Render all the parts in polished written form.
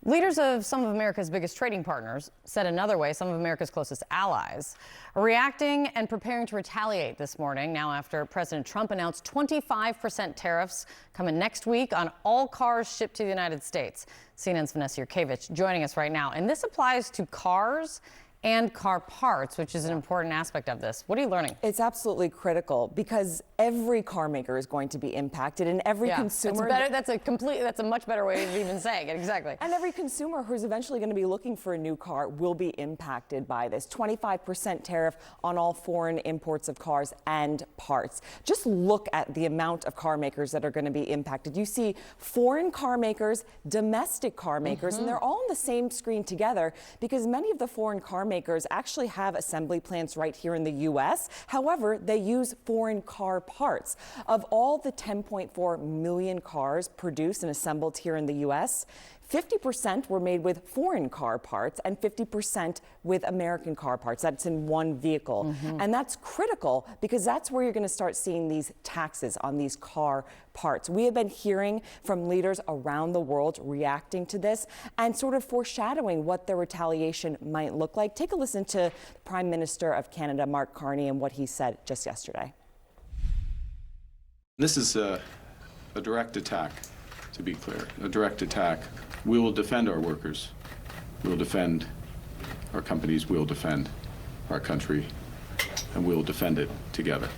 Leaders of some of America's biggest trading partners, said another way, some of America's closest allies, are reacting and preparing to retaliate this morning, now after President Trump announced 25% tariffs coming next week on all cars shipped to the United States. CNN's Vanessa Yurkevich joining us right now. And this applies to cars and car parts, which is an important aspect of this. What are you learning? It's absolutely critical because every car maker is going to be impacted, and every consumer. That's a much better way of even saying it. Exactly. And every consumer who's eventually going to be looking for a new car will be impacted by this 25% tariff on all foreign imports of cars and parts. Just look at the amount of car makers that are going to be impacted. You see foreign car makers, domestic car makers, and they're all on the same screen together because many of the foreign car makers actually have assembly plants right here in the U.S. However, they use foreign car parts. Of all the 10.4 million cars produced and assembled here in the U.S., 50% were made with foreign car parts and 50% with American car parts. That's in one vehicle. And that's critical because that's where you're going to start seeing these taxes on these car parts. We have been hearing from leaders around the world reacting to this and sort of foreshadowing what the retaliation might look like. Take a listen to Prime Minister of Canada, Mark Carney, and what he said just yesterday. This is a direct attack, to be clear, a direct attack. We will defend our workers. We will defend our companies. We will defend our country, and we will defend it together.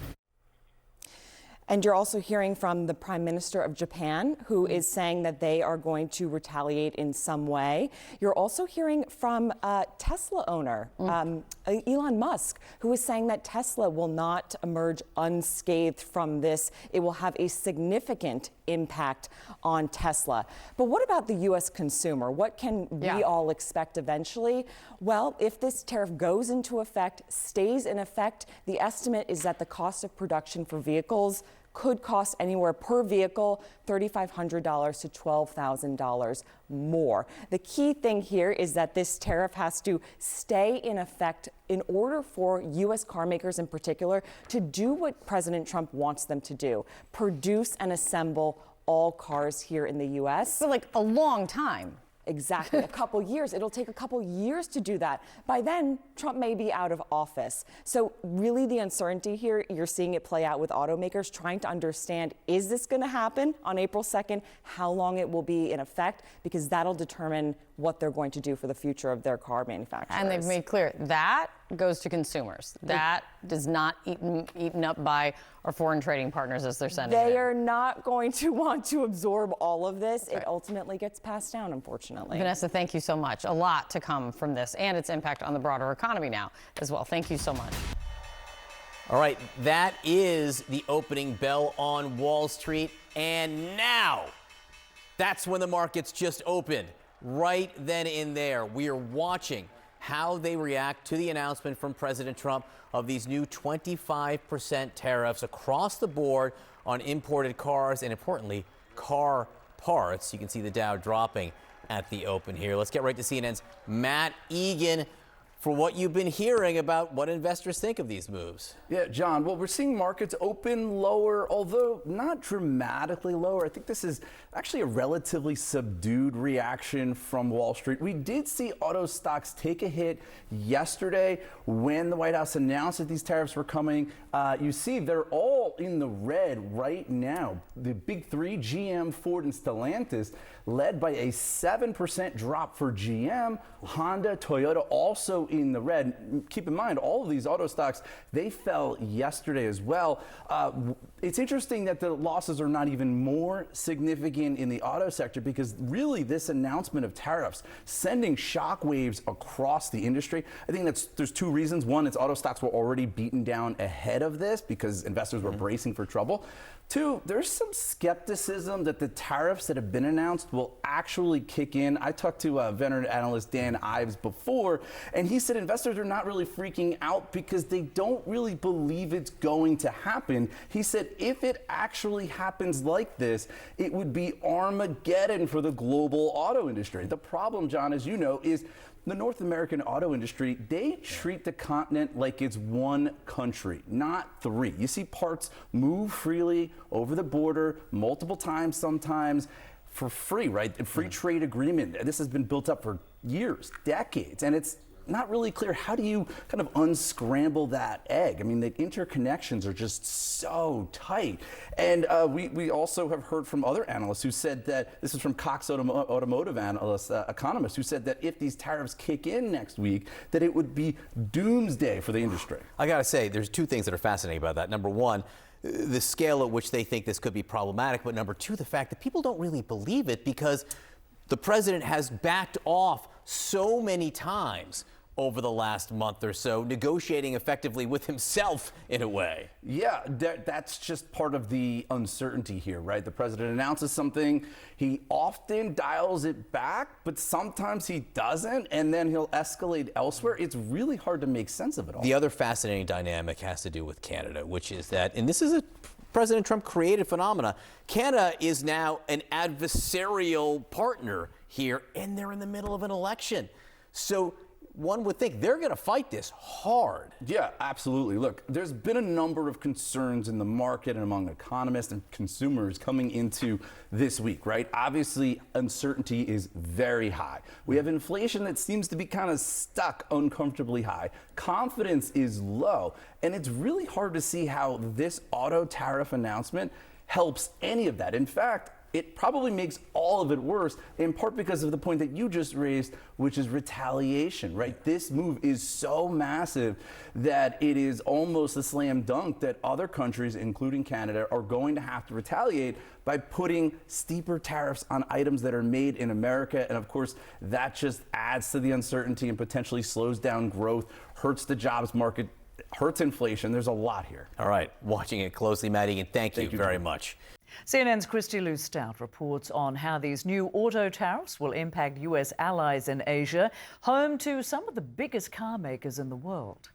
And you're also hearing from the Prime Minister of Japan, who is saying that they are going to retaliate in some way. You're also hearing from Tesla owner, Elon Musk, who is saying that Tesla will not emerge unscathed from this. It will have a significant impact on Tesla. But what about the U.S. consumer? What can we all expect eventually? Well, if this tariff goes into effect, stays in effect, the estimate is that the cost of production for vehicles could cost anywhere per vehicle $3,500 to $12,000 more. The key thing here is that this tariff has to stay in effect in order for U.S. car makers in particular to do what President Trump wants them to do, produce and assemble all cars here in the U.S. For like a long time. Exactly, a couple years. It'll take a couple years to do that. By then, Trump may be out of office. So really the uncertainty here, you're seeing it play out with automakers trying to understand, is this going to happen on April 2nd? How long it will be in effect? Because that'll determine what they're going to do for the future of their car manufacturers. And they've made clear that goes to consumers. That is not eaten up by our foreign trading partners as they're sending They it. are not going to want to absorb all of this. It ultimately gets passed down, unfortunately. Vanessa, thank you so much. A lot to come from this and its impact on the broader economy now as well. Thank you so much. All right, that is the opening bell on Wall Street. And now, that's when the markets just opened. Right then and there, we are watching how they react to the announcement from President Trump of these new 25% tariffs across the board on imported cars and, importantly, car parts. You can see the Dow dropping at the open here. Let's get right to CNN's Matt Egan for what you've been hearing about what investors think of these moves. Yeah, John, well, we're seeing markets open lower, although not dramatically lower. I think this is actually a relatively subdued reaction from Wall Street. We did see auto stocks take a hit yesterday when the White House announced that these tariffs were coming. You see they're all in the red right now. The big three, GM, Ford, and Stellantis, led by a 7% drop for GM. Honda, Toyota also in the red. Keep in mind, all of these auto stocks, they fell yesterday as well. It's interesting that the losses are not even more significant in the auto sector because really this announcement of tariffs sending shockwaves across the industry. I think there's two reasons. One, it's auto stocks were already beaten down ahead of this because investors were bracing for trouble. Two, there's some skepticism that the tariffs that have been announced will actually kick in. I talked to veteran analyst Dan Ives before, and he said investors are not really freaking out because they don't really believe it's going to happen. He said if it actually happens like this, it would be Armageddon for the global auto industry. The problem, John, as you know, is the North American auto industry, they treat the continent like it's one country, not three. You see parts move freely over the border multiple times sometimes. for free, right? A free trade agreement. This has been built up for years, decades, and it's not really clear. How do you kind of unscramble that egg? I mean, the interconnections are just so tight. And we also have heard from other analysts who said that, this is from Cox Automotive analyst, economists, who said that if these tariffs kick in next week, that it would be doomsday for the industry. I got to say, there's two things that are fascinating about that. Number one, the scale at which they think this could be problematic. But number two, the fact that people don't really believe it because the president has backed off so many times over the last month or so, negotiating effectively with himself in a way. Yeah, that's just part of the uncertainty here, right? The president announces something, he often dials it back, but sometimes he doesn't, and then he'll escalate elsewhere. It's really hard to make sense of it all. The other fascinating dynamic has to do with Canada, which is that, and this is a President Trump created phenomena, Canada is now an adversarial partner here, and they're in the middle of an election. So one would think they're going to fight this hard. Yeah, absolutely. Look, there's been a number of concerns in the market and among economists and consumers coming into this week, right? Obviously, uncertainty is very high. We have inflation that seems to be kind of stuck uncomfortably high. Confidence is low, and it's really hard to see how this auto tariff announcement helps any of that. In fact, it probably makes all of it worse, in part because of the point that you just raised, which is retaliation, right? This move is so massive that it is almost a slam dunk that other countries, including Canada, are going to have to retaliate by putting steeper tariffs on items that are made in America. And of course, that just adds to the uncertainty and potentially slows down growth, hurts the jobs market, hurts inflation. There's a lot here. All right, watching it closely, Matt Egan, thank you very much. CNN's Christy Lou Stout reports on how these new auto tariffs will impact U.S. allies in Asia, home to some of the biggest car makers in the world.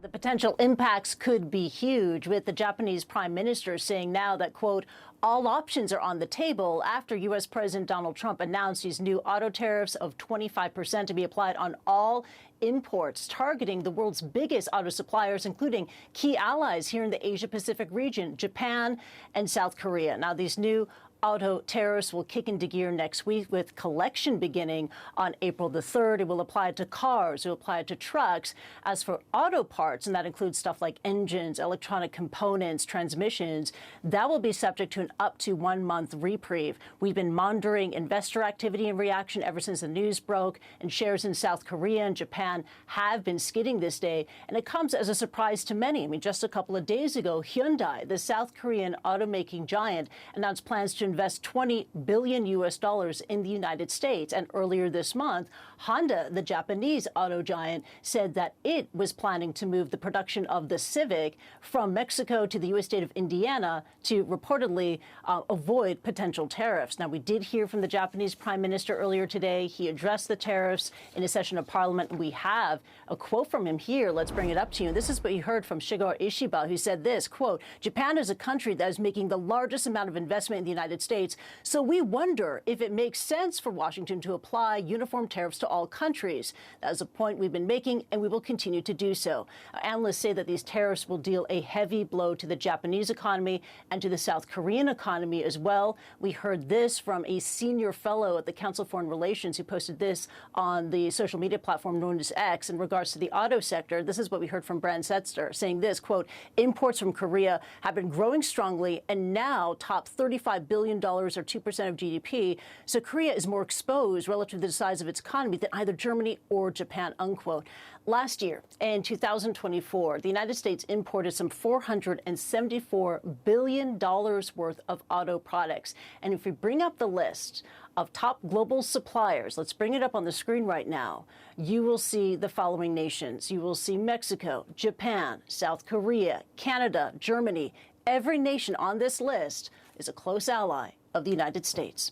The potential impacts could be huge, with the Japanese Prime Minister saying now that, quote, all options are on the table after U.S. President Donald Trump announced these new auto tariffs of 25% to be applied on all imports, targeting the world's biggest auto suppliers, including key allies here in the Asia-Pacific region, Japan and South Korea. Now, these new auto tariffs will kick into gear next week, with collection beginning on April the 3rd. It will apply to cars, it will apply to trucks. As for auto parts, and that includes stuff like engines, electronic components, transmissions, that will be subject to an up to 1 month reprieve. We've been monitoring investor activity and reaction ever since the news broke, and shares in South Korea and Japan have been skidding this day, and it comes as a surprise to many. I mean, just a couple of days ago, Hyundai, the South Korean automaking giant, announced plans to invest $20 billion in the United States. And earlier this month, Honda, the Japanese auto giant, said that it was planning to move the production of the Civic from Mexico to the U.S. state of Indiana to reportedly avoid potential tariffs. Now, we did hear from the Japanese Prime Minister earlier today. He addressed the tariffs in a session of Parliament. We have a quote from him here. Let's bring it up to you. This is what you heard from Shigeru Ishiba, who said this, quote, Japan is a country that is making the largest amount of investment in the United States, so we wonder if it makes sense for Washington to apply uniform tariffs to all countries. That is a point we've been making, and we will continue to do so. Analysts say that these tariffs will deal a heavy blow to the Japanese economy and to the South Korean economy as well. We heard this from a senior fellow at the Council on Foreign Relations who posted this on the social media platform known as X in regards to the auto sector. This is what we heard from Brand Setzer saying this, quote, imports from Korea have been growing strongly and now top $35 billion or 2% of GDP. So Korea is more exposed relative to the size of its economy than either Germany or Japan, unquote. Last year, in 2024, the United States imported some $474 billion worth of auto products. And if we bring up the list of top global suppliers, let's bring it up on the screen right now, you will see the following nations. You will see Mexico, Japan, South Korea, Canada, Germany. Every nation on this list is a close ally of the United States.